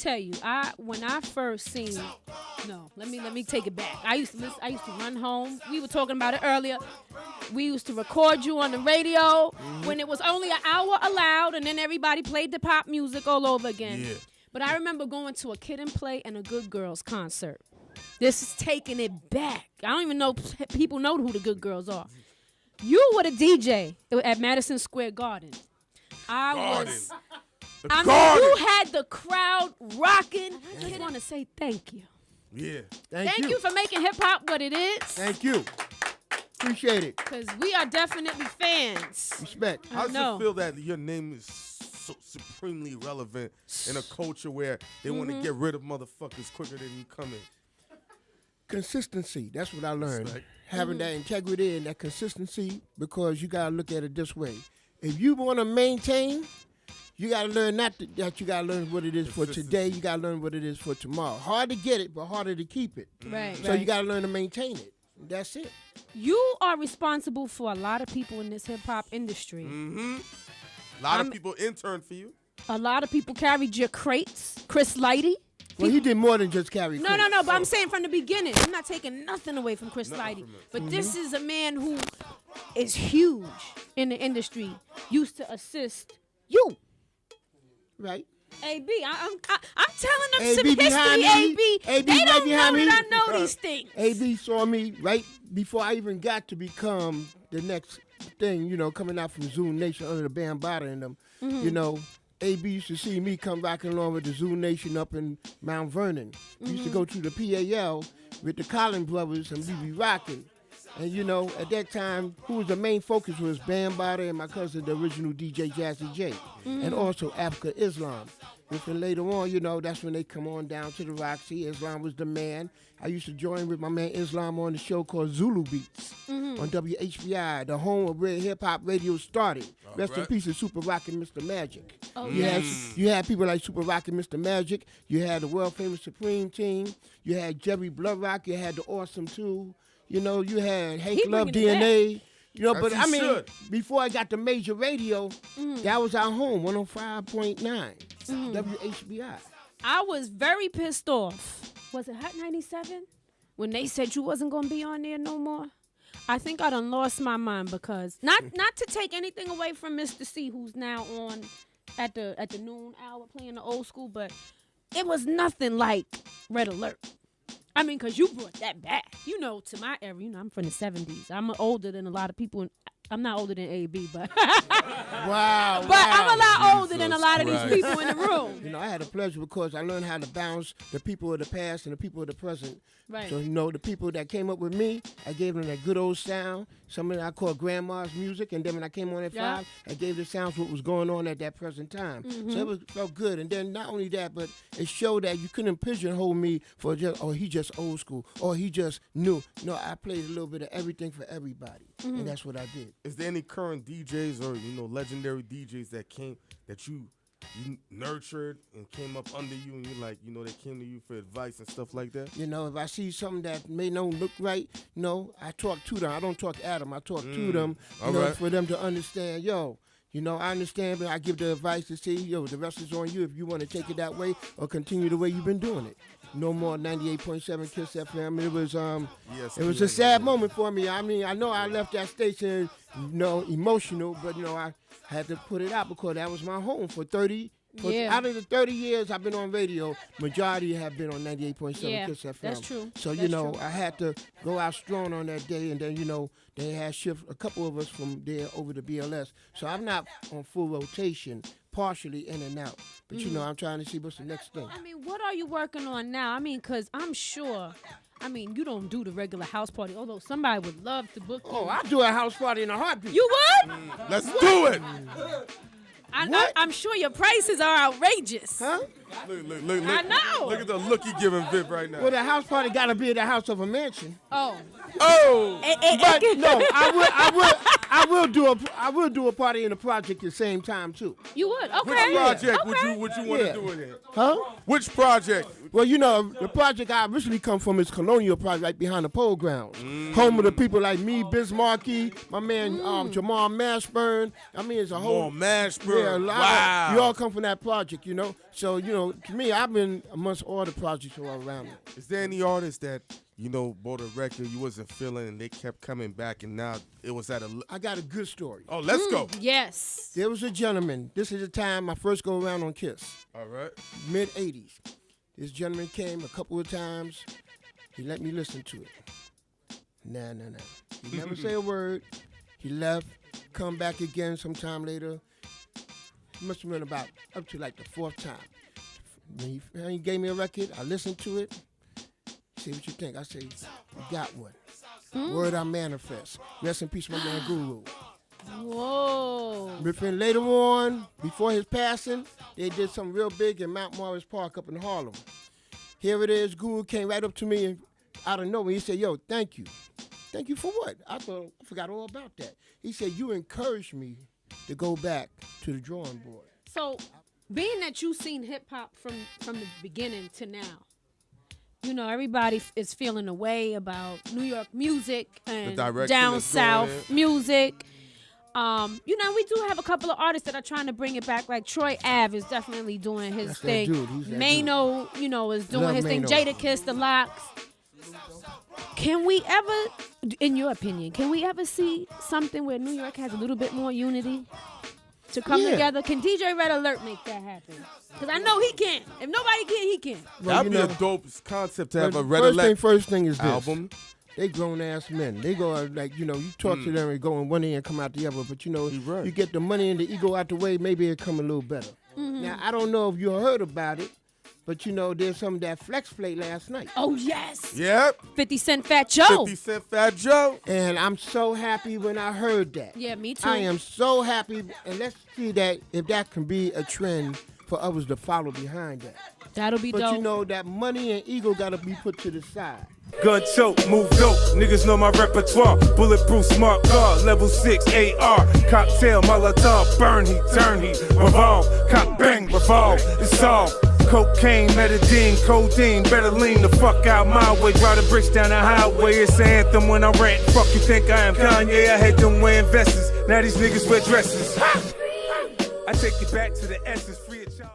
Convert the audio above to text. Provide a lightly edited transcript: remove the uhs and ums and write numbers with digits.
tell you, when I first seen, let me take it back. I used to run home. We were talking about it earlier. We used to record you on the radio when it was only an hour allowed, and then everybody played the pop music all over again. Yeah. But I remember going to a Kid and Play and a Good Girls concert. This is taking it back. I don't even know people know who the Good Girls are. You were the DJ at Madison Square Garden. I mean, you had the crowd rocking. I just want to say thank you. Yeah. Thank you for making hip-hop what it is. Thank you. Appreciate it. Because we are definitely fans. Respect. How does it feel that your name is so supremely relevant in a culture where they want to get rid of motherfuckers quicker than you come in? Consistency. That's what I learned. Respect. Having that integrity and that consistency, because you got to look at it this way. If you want to maintain, you got to learn that you got to learn what it is for today. You got to learn what it is for tomorrow. Hard to get it, but harder to keep it. Right. So you got to learn to maintain it. That's it. You are responsible for a lot of people in this hip-hop industry. Mm-hmm. A lot of people intern for you. A lot of people carried your crates. Chris Lighty. Well, he did more than just carry crates. No, but I'm saying from the beginning. I'm not taking nothing away from Chris Lighty. But this is a man who is huge in the industry, used to assist you. Right. AB, I'm telling them AB some history, AB. AB they don't know that I know these things. AB saw me right before I even got to become the next thing, coming out from Zoo Nation under the Bambaataa and them. AB used to see me come rocking along with the Zoo Nation up in Mount Vernon. We used to go to the PAL with the Collins brothers and we be rocking. And, at that time, who was the main focus was Bambaataa and my cousin, the original DJ Jazzy J. And also Africa Islam. And later on, that's when they come on down to the Roxy. Islam was the man. I used to join with my man Islam on the show called Zulu Beats on WHBI, the home of where hip-hop radio started. Rest in peace to Super Rockin' Mr. Magic. Oh, you had people like Super Rockin' Mr. Magic. You had the world-famous Supreme Team. You had Jerry Bloodrock. You had the Awesome 2. You had Hank Love DNA. But I mean, before I got the major radio, that was our home, 105.9, WHBI. I was very pissed off. Was it Hot 97? When they said you wasn't going to be on there no more? I think I done lost my mind because, not to take anything away from Mr. C, who's now on at the noon hour playing the old school, but it was nothing like Red Alert. I mean, because you brought that back. To my era, I'm from the 70s. I'm older than a lot of people. I'm not older than AB, but wow. But I'm a lot older than a lot of these people in the room. I had a pleasure because I learned how to balance the people of the past and the people of the present. Right. So, the people that came up with me, I gave them that good old sound. Something I call grandma's music. And then when I came on at 5, I gave the sounds what was going on at that present time. So it felt good. And then not only that, but it showed that you couldn't pigeonhole me for he just old school, or he just new. No, I played a little bit of everything for everybody. And that's what I did. Is there any current DJs or legendary DJs that you nurtured and came up under you and they came to you for advice and stuff like that? If I see something that may not look right, I talk to them. I don't talk at them. I talk to them, for them to understand, I understand, but I give the advice to see, the rest is on you if you want to take it that way or continue the way you've been doing it. No more 98.7 Kiss FM. It was a sad moment for me. I mean, I know I left that station, emotional, but I had to put it out because that was my home for 30. Out of the 30 years I've been on radio, majority have been on 98.7 Kiss FM. That's true. So I had to go out strong on that day, and then they had shift a couple of us from there over to BLS. So I'm not on full rotation. Partially in and out. But, I'm trying to see what's the next thing. I mean, what are you working on now? I mean, because I'm sure, you don't do the regular house party, although somebody would love to book you. Oh, I do a house party in a heartbeat. You would? Let's do it. I'm sure your prices are outrageous. Huh? Look, I know. Look at the look he giving Viv right now. Well, the house party got to be at the house of a mansion. Oh. But no, I will do a party in the project at the same time too. You would? Okay. Which project okay. would you want to do it in? Huh? Which project? Well, you know, the project I originally come from is Colonial Project, right behind the pole grounds. Home of the people like me, Bismarcky, my man Jamal Mashburn. I mean, it's a whole... Mashburn. Yeah, a lot Wow. of, you all come from that project, you know. So, you know, to me, I've been amongst all the projects all around me. Is there any artist that, you know, bought a record you wasn't feeling and they kept coming back and now it was at a... I got a good story. Oh, let's go. Yes. There was a gentleman. This is the time I first go around on KISS. All right. Mid-'80s. This gentleman came a couple of times. He let me listen to it. Nah. He never say a word. He left, come back again sometime later. Must have been about up to like the fourth time. When he gave me a record, I listened to it. See what you think. I say, you got one. Word I manifest. Rest in peace, my man Guru. Whoa. But then later on, before his passing, they did something real big in Mount Morris Park up in Harlem. Here it is. Guru came right up to me and out of nowhere. He said, yo, thank you. Thank you for what? I forgot all about that. He said, you encouraged me to go back to the drawing board. So, being that you've seen hip hop from the beginning to now, you know, everybody is feeling a way about New York music and down south music. You know, we do have a couple of artists that are trying to bring it back. Like Troy Ave is definitely doing his thing. Mano, you know, is doing his thing. Jadakiss, the Locks. Can we ever, in your opinion, see something where New York has a little bit more unity to come together? Can DJ Red Alert make that happen? Because I know he can. If nobody can, he can. Well, That'd be a dope concept to have a Red Alert first thing is this. album. They grown-ass men. They go, like, you know, you talk to them and go in one ear and come out the other. But, you know, Right. you get the money and the ego out the way, maybe it'll come a little better. Now, I don't know if you heard about it, but, you know, there's some of that Flex Play last night. Oh, yes. Yep. 50 Cent Fat Joe. 50 Cent Fat Joe. And I'm so happy when I heard that. Yeah, me too. I am so happy. And let's see that if that can be a trend for others to follow behind that. That'll be But, dope. you know, that money and ego got to be put to the side. Gun choke, move dope, niggas know my repertoire. Bulletproof smart car, level 6 AR. Cocktail, Molotov, burn heat, turn heat. Revolve, cock bang, revolve, it's all. Cocaine, metadine, codeine, better lean the fuck out my way. Drive the bricks down the highway, it's an anthem when I rant. Fuck you think I am Kanye, I had them wearing vests. Now these niggas wear dresses. I take it back to the essence, free of charge.